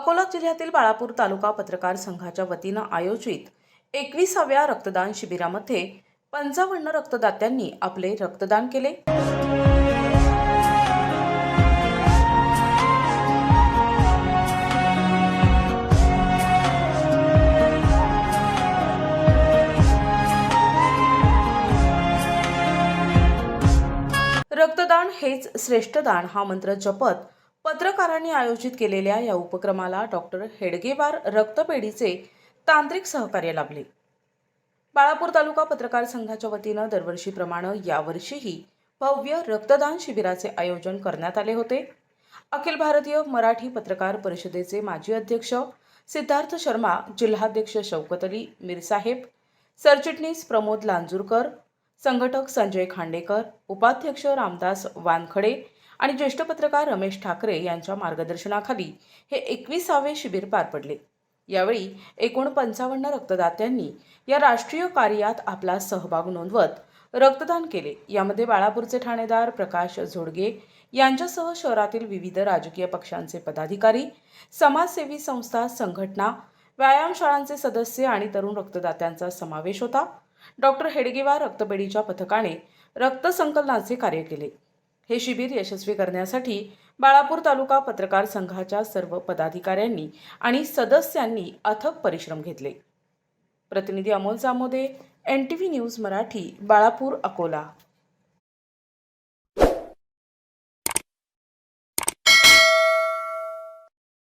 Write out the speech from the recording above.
अकोला जिल्ह्यातील बाळापूर तालुका पत्रकार संघाच्या वतीनं आयोजित 21व्या रक्तदान शिबिरामध्ये 55 रक्तदात्यांनी आपले रक्तदान केले। रक्तदान हेच श्रेष्ठ दान हा मंत्र जपत पत्रकारांनी आयोजित केलेल्या या उपक्रमाला डॉक्टर हेडगेवार रक्तपेढीचे तांत्रिक सहकार्य लाभले। बाळापूर तालुका पत्रकार संघाच्या वतीनं दरवर्षीप्रमाणे यावर्षीही भव्य रक्तदान शिबिराचे आयोजन करण्यात आले होते। अखिल भारतीय मराठी पत्रकार परिषदेचे माजी अध्यक्ष सिद्धार्थ शर्मा, जिल्हाध्यक्ष शौकत अली मीरसाहेब, सरचिटणीस प्रमोद लांजूरकर, संघटक संजय खांडेकर, उपाध्यक्ष रामदास वानखडे आणि ज्येष्ठ पत्रकार रमेश ठाकरे यांच्या मार्गदर्शनाखाली हे 21वे शिबिर पार पडले। यावेळी एकूण 55 रक्तदात्यांनी या राष्ट्रीय कार्यात आपला सहभाग नोंदवत रक्तदान केले। यामध्ये बाळापूरचे ठाणेदार प्रकाश झोडगे यांच्यासह शहरातील विविध राजकीय पक्षांचे पदाधिकारी, समाजसेवी संस्था, संघटना, व्यायामशाळांचे सदस्य आणि तरुण रक्तदात्यांचा समावेश होता। डॉक्टर हेडगेवार रक्तपेढीच्या पथकाने रक्त संकलनाचे कार्य केले। हे शिबिर यशस्वी करण्यासाठी बाळापूर तालुका पत्रकार संघाच्या सर्व पदाधिकाऱ्यांनी आणि सदस्यांनी अथक परिश्रम घेतले। प्रतिनिधी अमोल जामोदे, NTV न्यूज मराठी, बाळापूर, अकोला।